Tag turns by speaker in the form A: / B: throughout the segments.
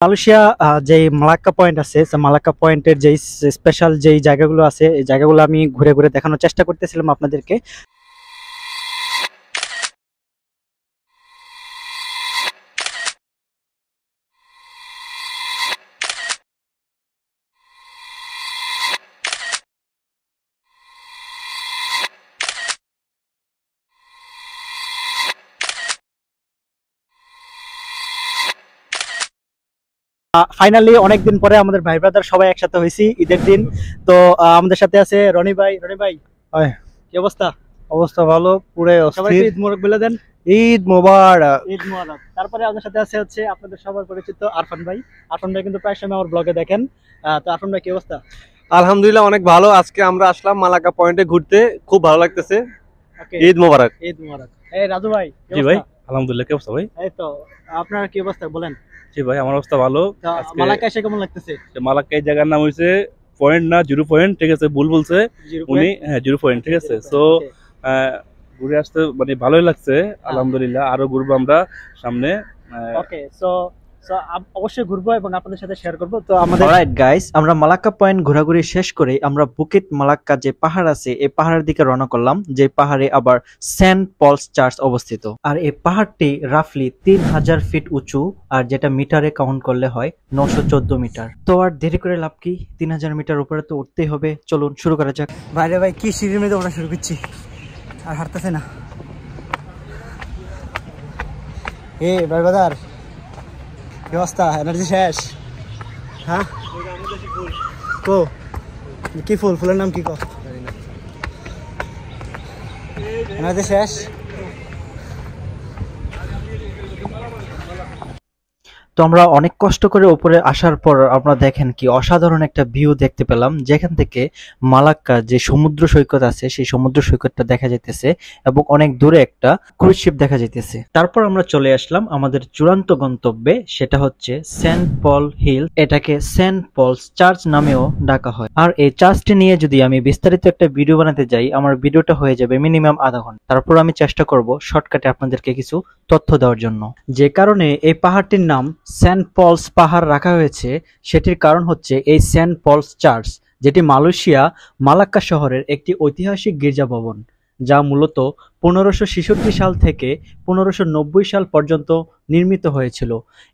A: Malaysia যে Malacca point আছে, Malacca পয়েন্টের যে স্পেশাল যে জায়গাগুলো আছে, এই জায়গাগুলো আমি ঘুরে ঘুরে দেখানোর চেষ্টা করতেছিলাম আপনাদেরকে। ফাইনালি অনেকদিন পরে আমাদের ভাই ব্রাদার সবাই একসাথে হয়েছি ঈদের দিন। তো আমাদের সাথে আছে রনি ভাই। রনি ভাই,
B: হয়
A: কি অবস্থা?
B: অবস্থা ভালো, পুরো
A: সবাইকে
B: অস্থির।
A: ঈদ মোবারক বলে দেন।
B: ঈদ মোবারক।
A: ঈদ মোবারক। তারপরে আমাদের সাথে আছে হচ্ছে আপনাদের সবার পরিচিত আরফান ভাই। আরফান ভাই কিন্তু প্রায় সময় আমার ব্লগে দেখেন। তো আরফান ভাই, কি অবস্থা?
B: আলহামদুলিল্লাহ অনেক ভালো। আজকে আমরা আসলাম মালাক্কা পয়েন্টে ঘুরতে, খুব ভালো লাগতেছে।
A: ওকে,
B: ঈদ মোবারক।
A: ঈদ মোবারক। এই রাজু ভাই, কি
C: জি ভাই,
A: অবস্থা?
C: আলহামদুলিল্লাহ। কি অবস্থা ভাই?
A: এই তো, আপনার কি অবস্থা বলেন।
C: জি ভাই, আমার অবস্থা ভালো।
A: তো
C: আজকে
A: মালাক্কা এসে কেমন লাগতেছে?
C: মালাক্কা এই জায়গার নাম হইছে পয়েন্ট না, জিরো পয়েন্ট, ঠিক আছে? ভুল বলছে
A: জিরো
C: উনি।
A: পয়েন্ট?
C: হ্যাঁ, জিরো পয়েন্ট, ঠিক আছে।
A: Okay,
C: so
A: okay.
C: ঘুরে আসতে মানে ভালোই লাগছে, আলহামদুলিল্লাহ। আরো ঘুরবো আমরা সামনে।
A: ওকে, সো অবশ্যই ঘুরবো এবং আপনাদের সাথে শেয়ার করবো। তো আমাদের অলরাইট গাইস, আমরা মালাক্কা পয়েন্ট ঘোরাঘুরি শেষ করে আমরা বুকিট মালাক্কা যে পাহাড় আছে এই পাহাড়ের দিকে রওনা করলাম, যে পাহাড়ে আবার সেন্ট পলস চার্চ অবস্থিত। আর এই পাহাড়টি রাফলি 3000 ফিট উঁচু, আর যেটা মিটারে কাউন্ট করলে হয় 914 মিটার। তো আর দেরি করে লাভ কি, 3000 মিটার উপরে তো উঠতেই হবে। চলুন শুরু করা যাক। বাইরে ভাই কি সিঁড়ির মধ্যে ওঠা শুরু করছি, আর হাঁটতেছে না। এ ভাই বাজার, কি অবস্থা? এনার্জি শেষ? হ্যাঁ, কো কি ফুল? ফুলের নাম কি? এনার্জি শেষ? তো আমরা অনেক কষ্ট করে উপরে আসার পর আমরা দেখেন কি অসাধারণ একটা ভিউ দেখতে পেলাম, যেখান থেকে মালাক্কা যে সমুদ্র সৈকত আছে সেই সমুদ্র সৈকতটা দেখা যাইতেছে এবং অনেক দূরে একটা ক্রুজ শিপ দেখা যাইতেছে। তারপর আমরা চলে আসলাম আমাদের চূড়ান্ত গন্তব্যে, সেটা হচ্ছে সেন্ট পল হিল। এটাকে সেন্ট পলস চার্চ নামেও ডাকা হয়। আর এই চার্চটি নিয়ে যদি আমি বিস্তারিত একটা ভিডিও বানাতে যাই, আমার ভিডিওটা হয়ে যাবে মিনিমাম আধা ঘন্টা। তারপর আমি চেষ্টা করব শর্টকাটে আপনাদেরকে কিছু তথ্য দেওয়ার জন্য। যে কারণে এই পাহাড়টির নাম সেন্ট পলস পাহাড় রাখা হয়েছে, সেটির কারণ হচ্ছে এই সেন্ট পলস চার্চ, যেটি মালয়েশিয়া মালাক্কা শহরের একটি ঐতিহাসিক গির্জা ভবন, যা মূলত 1566 সাল থেকে 1590 সাল পর্যন্ত নির্মিত হয়েছিল।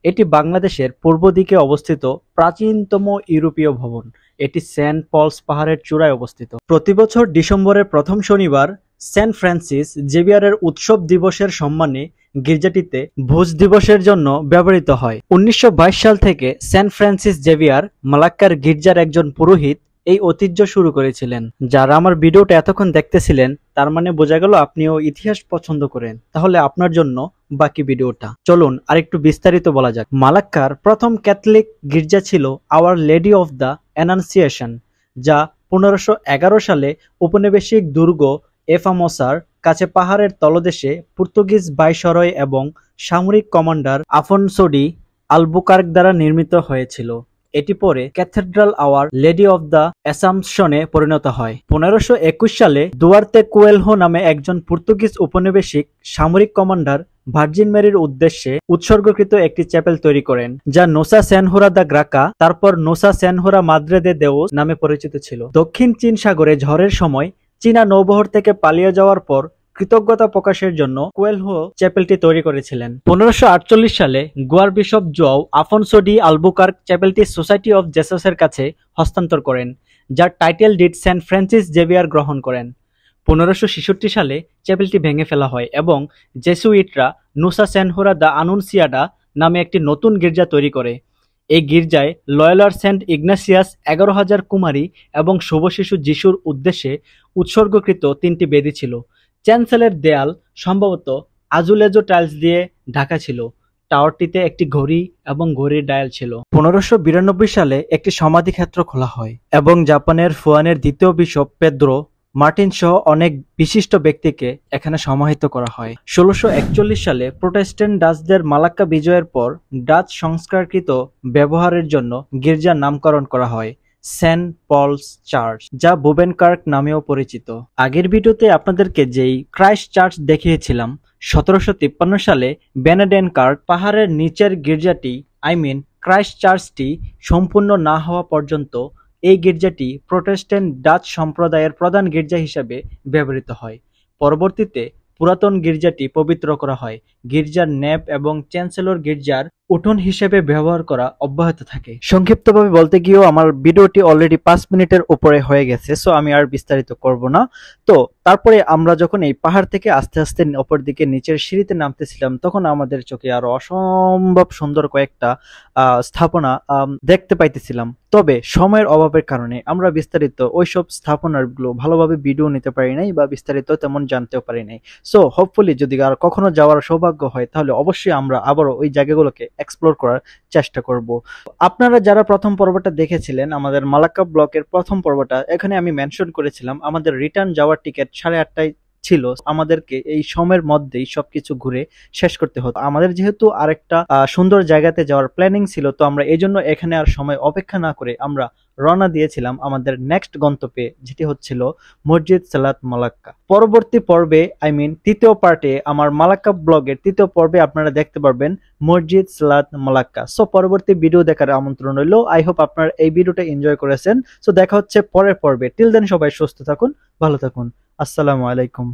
A: এটি বাংলাদেশের পূর্ব দিকে অবস্থিত প্রাচীনতম ইউরোপীয় ভবন। এটি সেন্ট পলস পাহাড়ের চূড়ায় অবস্থিত। প্রতিবছর ডিসেম্বরের প্রথম শনিবার সেন্ট ফ্রান্সিস জেভিয়ারের উৎসব দিবসের সম্মানে গির্জাটিতে ভোজ দিবসের জন্য ব্যবহৃত হয়। 1922 সাল থেকে সেন্ট ফ্রান্সিস জেভিয়ার মালাক্কার গির্জার একজন পুরোহিত এই ঐতিহ্য শুরু করেছিলেন। যারা আমার ভিডিওটা এতক্ষণ দেখতেছিলেন, তার মানে বোঝা গেল আপনিও ইতিহাস পছন্দ করেন। তাহলে আপনার জন্য বাকি ভিডিওটা। চলুন আরেকটু বিস্তারিত বলা যাক। মালাক্কার প্রথম ক্যাথলিক গির্জা ছিল আওয়ার লেডি অফ দ্য অ্যানান্সিয়েশন, যা 1511 সালে ঔপনিবেশিক দুর্গ এফামোসার কাছে পাহাড়ের তলদেশে পর্তুগিজ ভাইসরয় এবং সামরিক কমান্ডার আফনসো ডি আলবুকার্ক দ্বারা নির্মিত হয়েছিল। এটি পরে cathedral our lady of the অ্যাসাম্পশনে পরিণত হয়। 1521 সালে দুয়ার্তে কুয়েলহো নামে একজন পর্তুগিজ উপনিবেশিক সামরিক কমান্ডার ভার্জিন মেরির উদ্দেশ্যে উৎসর্গকৃত একটি চ্যাপেল তৈরি করেন, যা নোসা সেনহোরা দা গ্রাকা, তারপর নোসা সেনহোরা মাদ্রে দে দেওস নামে পরিচিত ছিল। দক্ষিণ চীন সাগরে ঝড়ের সময় চীনা নৌবহর থেকে পালিয়ে যাওয়ার পর কৃতজ্ঞতা প্রকাশের জন্য কুয়েলহো চ্যাপেলটি তৈরি করেছিলেন। 1548 সালে গোয়ার bishop Joao Afonso de Albuquerque চ্যাপেলটি সোসাইটি অফ জেসাসের কাছে হস্তান্তর করেন, যার title deed Saint Francis Xavier গ্রহণ করেন। 1566 সালে চ্যাপেলটি ভেঙে ফেলা হয় এবং জেসুইটরা নোসা সেনহোরা দ্য আনুনসিয়াডা নামে একটি নতুন গির্জা তৈরি করে। এই গির্জায় লয়লার সেন্ট ইগনাসিয়াস, 11,000 কুমারী এবং শুভ শিশু যিশুর উদ্দেশ্যে উৎসর্গকৃত 3টি বেদি ছিল। চ্যান্সেলের দেয়াল সম্ভবত আজুলেজো টাইলস দিয়ে ঢাকা ছিল। টাওয়ারটিতে একটি ঘড়ি এবং ঘড়ির ডায়াল ছিল। 1592 সালে একটি সমাধিক্ষেত্র খোলা হয় এবং জাপানের ফুয়ানের দ্বিতীয় বিশপ পেদ্রো মার্টিন সহ অনেক বিশিষ্ট ব্যক্তিকে এখানে সমাহিত করা হয়। 1641 সালে প্রোটেস্ট্যান্ট ডাচদের মালাক্কা বিজয়ের পর ডাচ সংস্কারকৃত ব্যবহারের জন্য গির্জার নামকরণ করা হয় সেন্ট পলস চার্চ, যা বুবেনকার্ক নামেও পরিচিত। আগের ভিডিওতে আপনাদেরকে যেই ক্রাইস্ট চার্চ দেখিয়েছিলাম, 1753 সালে বেনেডেনকার্ক পাহাড়ের নিচের গির্জাটি ক্রাইস্ট চার্চটি সম্পূর্ণ না হওয়া পর্যন্ত এই গির্জাটি প্রোটেস্ট্যান্ট ডাচ সম্প্রদায়ের প্রধান গির্জা হিসেবে ব্যবহৃত হয়। পরবর্তীতে পুরাতন গির্জাটি পবিত্র করা হয়। গির্জার ন্যাপ এবং চ্যান্সেলর গির্জার উঠোন হিসেবে ব্যবহার করা অব্যাহত থাকে। সংক্ষিপ্তভাবে বলতে গিয়েও আমার ভিডিওটি অলরেডি 5 মিনিটের উপরে হয়ে গেছে, সো আমি আর বিস্তারিত করব না। তো তারপরে আমরা যখন এই পাহাড় থেকে আস্তে আস্তে অপর দিকে নিচের সিঁড়িতে নামতেছিলাম, তখন আমাদের চোখে আরো অসম্ভব সুন্দর কয়েকটা স্থাপনা দেখতে পাইতেছিলাম। তবে সময়ের অভাবের কারণে আমরা বিস্তারিত ওইসব স্থাপনাগুলো ভালোভাবে ভিডিও নিতে পারি নাই বা বিস্তারিত তেমন জানতেও পারি নাই। সো হোপফুলি যদি আর কখনো যাওয়ার সৌভাগ্য হয়, তাহলে অবশ্যই আমরা আবারও ওই জায়গাগুলোকে এক্সপ্লোর করার চেষ্টা করব। আপনারা যারা প্রথম পর্বটা দেখেছিলেন, আমাদের মালাক্কা ব্লকের প্রথম পর্বটা, এখানে আমি মেনশন করেছিলাম আমাদের রিটার্ন যাওয়ার টিকিট 8:30টায় ছিল। আমাদেরকে এই সময়ের মধ্যেই সবকিছু ঘুরে শেষ করতে হতো। আমাদের যেহেতু আরেকটা সুন্দর জায়গাতে যাওয়ার প্ল্যানিং ছিল, তো আমরা এই জন্য এখানে আর সময় অপেক্ষা না করে আমরা রওনা দিয়েছিলাম আমাদের নেক্সট গন্তব্যে, যেটি হচ্ছিল মসজিদ সালাত মালাক্কা। পরবর্তী পর্বে, তৃতীয় পার্টে, আমার মালাক্কা ব্লগের তৃতীয় পর্বে আপনারা দেখতে পারবেন মসজিদ সালাত মালাক্কা। সো পরবর্তী ভিডিও দেখার আমন্ত্রণ রইল। আই হোপ আপনারা এই ভিডিওটা এনজয় করেছেন। সো দেখা হচ্ছে পরের পর্বে। টিল দেন সবাই সুস্থ থাকুন, ভালো থাকুন। আসসালামু আলাইকুম।